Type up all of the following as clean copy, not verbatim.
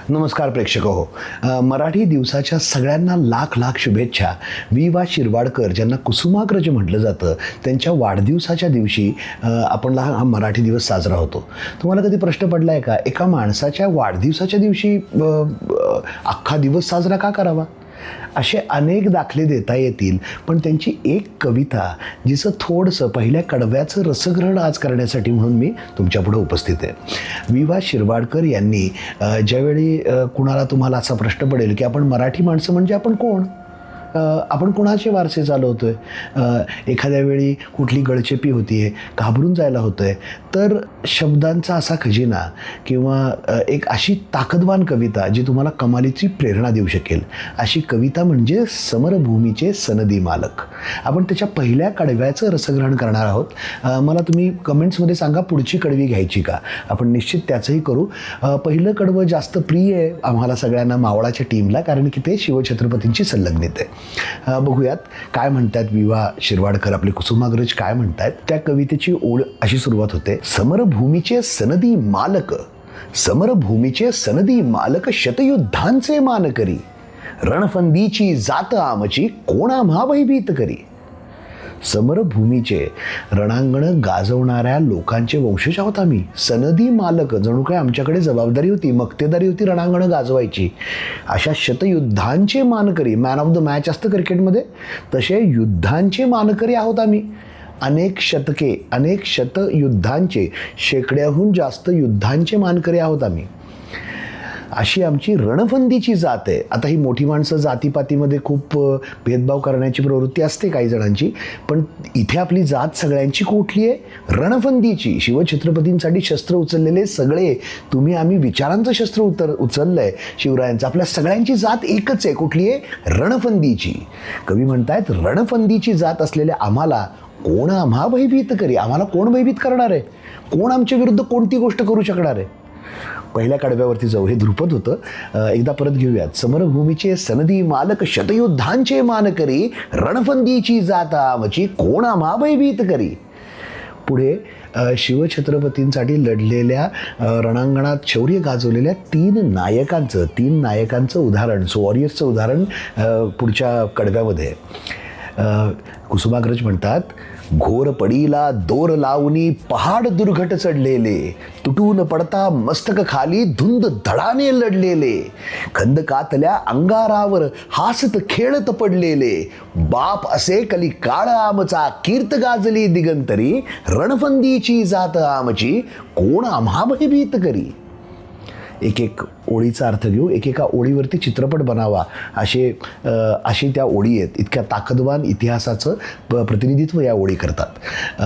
नमस्कार प्रेक्षक हो. मराठी दिवसाच्या सगळ्यांना लाख लाख शुभेच्छा. वा शिरवाडकर ज्यांना कुसुमाग्रज म्हटलं जातं त्यांच्या वाढदिवसाच्या दिवशी आपण हा मराठी दिवस साजरा होतो. तुम्हाला कधी प्रश्न पडला आहे का, एका माणसाच्या वाढदिवसाच्या दिवशी अख्खा दिवस साजरा का करावा? असे अनेक दाखले देता येतील, पण त्यांची एक कविता जिचं थोडंसं पहिल्या कडव्याचं रसग्रहण आज करण्यासाठी म्हणून मी तुमच्यापुढे उपस्थित आहे. वा शिरवाडकर यांनी ज्यावेळी कुणाला तुम्हाला असा प्रश्न पडेल की आपण मराठी माणसं म्हणजे आपण कोण, आपण कोणाचे वारसे चालवतो आहे, एखाद्या वेळी कुठली गळचेपी होती आहे, घाबरून जायला होतं आहे, तर शब्दांचा असा खजिना किंवा एक अशी ताकदवान कविता जी तुम्हाला कमालीची प्रेरणा देऊ शकेल, अशी कविता म्हणजे समरभूमीचे सनदी मालक. आपण त्याच्या पहिल्या कडव्याचं रसग्रहण करणार आहोत. मला तुम्ही कमेंट्समध्ये सांगा पुढची कडवी घ्यायची का, आपण निश्चित त्याचंही करू. पहिलं कडवं जास्त प्रिय आहे आम्हाला सगळ्यांना, मावळाच्या टीमला, कारण की ते शिवछत्रपतींची संलग्नित आहे. बघूयात काय म्हणतात वा शिरवाडकर, आपले कुसुमाग्रज काय म्हणतात. त्या कवितेची ओळ अशी सुरुवात होते. समरभूमीचे सनदी मालक, समरभूमीचे सनदी मालक, शतयुद्धांचे मानकरी, रणफंदीची जात आमची, कोण आम्हा भयभीत करी. समरभूमीचे रणांगण गाजवणाऱ्या लोकांचे वंशज आहोत आम्ही. सनदी मालक, जणू काय आमच्याकडे जबाबदारी होती, मक्तेदारी होती रणांगणं गाजवायची. अशा शतयुद्धांचे मानकरी, मॅन ऑफ द मॅच असतं क्रिकेटमध्ये, तसे युद्धांचे मानकरी आहोत आम्ही. अनेक शतके, अनेक शतयुद्धांचे, शेकड्याहून जास्त युद्धांचे मानकरी आहोत आम्ही. अशी आमची रणफंदीची जात आहे. आता ही मोठी माणसं जातीपातीमध्ये खूप भेदभाव करण्याची प्रवृत्ती असते काही जणांची, पण इथे आपली जात सगळ्यांची कुठली आहे? रणफंदीची. शिवछत्रपतींसाठी शस्त्र उचललेले सगळे, तुम्ही आम्ही विचारांचं शस्त्र उचललं आहे शिवरायांचं. आपल्या सगळ्यांची जात एकच आहे. कुठली आहे? रणफंदीची. कवी म्हणतायत रणफंदीची जात असलेल्या आम्हाला कोण आम्हा भयभीत करी. आम्हाला कोण भयभीत करणार आहे? कोण आमच्या विरुद्ध कोणती गोष्ट करू शकणार आहे? पहिल्या कडव्यावरती जाऊ, हे ध्रुपद होतं. एकदा परत घेऊयात. समरभूमीचे सनदी मालक, शतयुद्धांचे मानकरी, रणफंदीची जात आमची, कोण आम्हा भयभीत करी. पुढे शिवछत्रपतींसाठी लढलेल्या, रणांगणात शौर्य गाजवलेल्या तीन नायकांचं उदाहरण, वॉरियर्सचं उदाहरण पुढच्या कडव्यामध्ये. कुसुमाग्रज म्हणतात, घोर पडीला दोर लावणी पहाड दुर्घट चढलेले, तुटून पडता मस्तक खाली धुंद धडाने लढलेले, खंदकातल्या अंगारावर हासत खेळत पडलेले, बाप असे कली काळ आमचा, कीर्त गाजली दिगंतरी, रणफंदीची जात आमची, कोण आम्हा भयभीत करी. एक एक ओळीचा अर्थ घेऊ, एकेका ओळीवरती चित्रपट बनावा, अशी त्या ओळी आहेत. इतक्या ताकदवान इतिहासाचं प्रतिनिधित्व या ओळी करतात.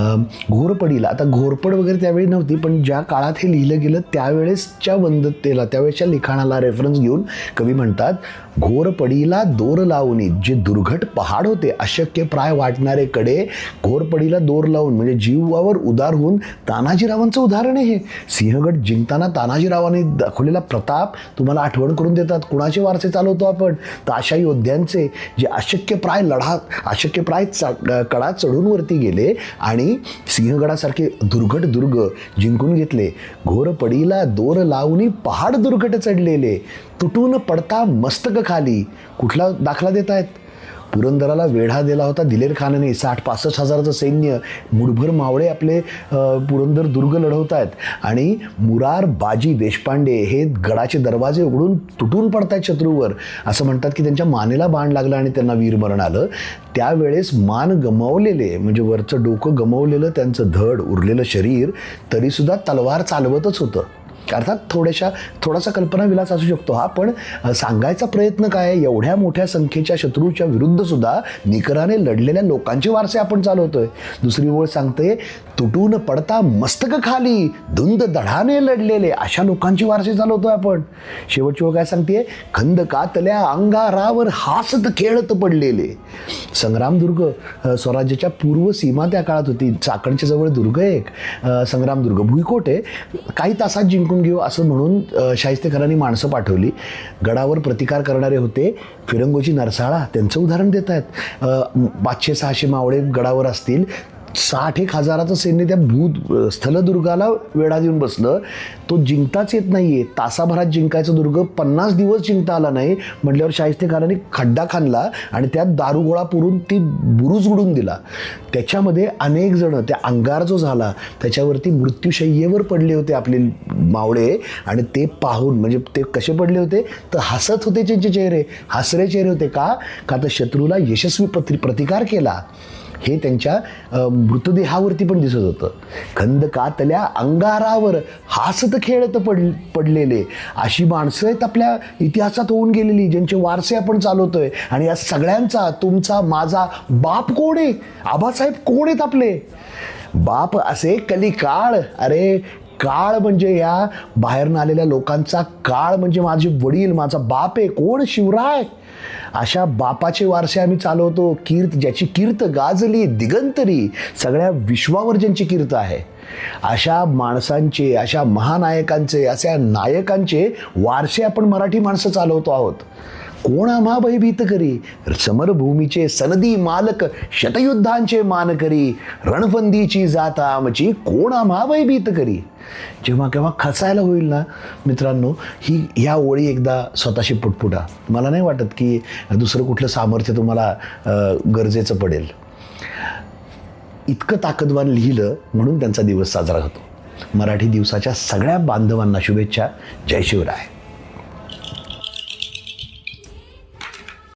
घोरपडीला, आता घोरपड वगैरे त्यावेळी नव्हती, पण ज्या काळात हे लिहिलं गेलं त्यावेळेसच्या वंदतेला, त्यावेळेसच्या लिखाणाला रेफरन्स घेऊन कवी म्हणतात, घोरपडीला दोर लावणी, जे दुर्घट पहाड होते, अशक्य प्राय वाटणारे कडे, घोरपडीला दोर लावून म्हणजे जीवावर उदार होऊन तानाजीरावांचं उदाहरण आहे हे. सिंहगड जिंकताना तानाजीरावांनी दाखवलेला प्रताप तुम्हाला आठवण करून देतात. कुणाचे वारसे चालवतो आपण? तर अशा योद्ध्यांचे, जे अशक्य प्राय कडा चढून वरती गेले आणि सिंहगडासारखे दुर्घट दुर्ग जिंकून घेतले. घोरपडीला दोर लावणी पहाड दुर्घट चढलेले, तुटून पडता मस्तक खाली. कुठला दाखला देत आहेत? पुरंदराला वेढा दिला होता दिलेर खानाने. 60-65 हजाराचं सैन्य, मुठभर मावळे आपले पुरंदर दुर्ग लढवत आहेत आणि मुरार बाजी देशपांडे हे गडाचे दरवाजे उघडून तुटून पडतायत शत्रूवर. असं म्हणतात की त्यांच्या मानेला बाण लागला आणि त्यांना वीरमरण आलं. त्यावेळेस मान गमावलेले, म्हणजे वरचं डोकं गमावलेलं त्यांचं धड, उरलेलं शरीर, तरीसुद्धा तलवार चालवतच होतं. अर्थात थोडासा कल्पनाविलास असू शकतो हा, पण सांगायचा प्रयत्न काय, एवढ्या मोठ्या संख्येच्या शत्रूच्या विरुद्ध सुद्धा निकराने लढलेल्या लोकांचे वारसे आपण चालवतोय. दुसरी ओळ सांगते, तुटून पडता मस्तक खाली धुंद धडाने लढलेले, अशा लोकांचे वारसे चालवतोय आपण. शेवटची ओळ काय सांगते, खंदकातल्या अंगारावर हासत खेळत पडलेले. संग्रामदुर्ग स्वराज्याच्या पूर्व सीमा त्या काळात होती. चाकणच्या जवळ दुर्ग आहे एक, संग्रामदुर्ग भुईकोट आहे. काही तासात जिंकून घेऊ असं म्हणून शाहिस्तेखानांनी माणसं पाठवली. गडावर प्रतिकार करणारे होते फिरंगोजी नरसाळा, त्यांचं उदाहरण देत आहेत. 500-600 मावळे गडावर असतील. 60,000-1,000चं सैन्य त्या स्थलदुर्गाला वेढा देऊन बसलं. तो जिंकताच येत नाहीये. तासाभरात जिंकायचं दुर्ग 50 दिवस जिंकता आला नाही म्हटल्यावर शाहिस्तेखानाने खड्डा खाणला आणि त्यात दारुगोळा पुरून ती बुरुज उडून दिला. त्याच्यामध्ये अनेक जण, त्या अंगार जो झाला त्याच्यावरती मृत्यूशय्येवर पडले होते आपले मावळे. आणि ते पाहून, म्हणजे ते कसे पडले होते तर हसत होते, त्यांचे चेहरे हसरे चेहरे होते. का तर शत्रूला यशस्वी प्रतिकार केला हे त्यांच्या मृतदेहावरती पण दिसत होतं. खंदकातल्या अंगारावर हासत खेळत पडलेले अशी माणसं आहेत आपल्या इतिहासात होऊन गेलेली, ज्यांचे वारसे आपण चालवतोय. आणि या सगळ्यांचा, तुमचा, माझा बाप कोण आहे? आबासाहेब कोण आहेत आपले बाप? असे कलिकाळ. अरे काळ म्हणजे या बाहेरनं आलेल्या लोकांचा काळ, म्हणजे माझे वडील, माझा बाप आहे. कोण? शिवराय. अशा बापाचे वारसे आम्ही चालवतो. ज्याची कीर्त गाजली दिगंतरी, सगळ्या विश्वावर ज्यांची कीर्त आहे, अशा माणसांचे, अशा महानायकांचे, अशा नायकांचे वारसे आपण मराठी माणसं चालवतो आहोत. कोण आम्हा भयभीत करी? समरभूमीचे सनदी मालक, शतयुद्धांचे मानकरी, रणफंदीची जात आमची, कोण आम्हा भयभीत करी. जेव्हा केव्हा खचायला होईल ना मित्रांनो, ह्या ओळी एकदा स्वतःशी पुटपुटा. मला नाही वाटत की दुसरं कुठलं सामर्थ्य तुम्हाला गरजेचं पडेल. इतकं ताकदवान लिहिलं म्हणून त्यांचा दिवस साजरा होतो. मराठी दिवसाच्या सगळ्या बांधवांना शुभेच्छा. जय शिवराय.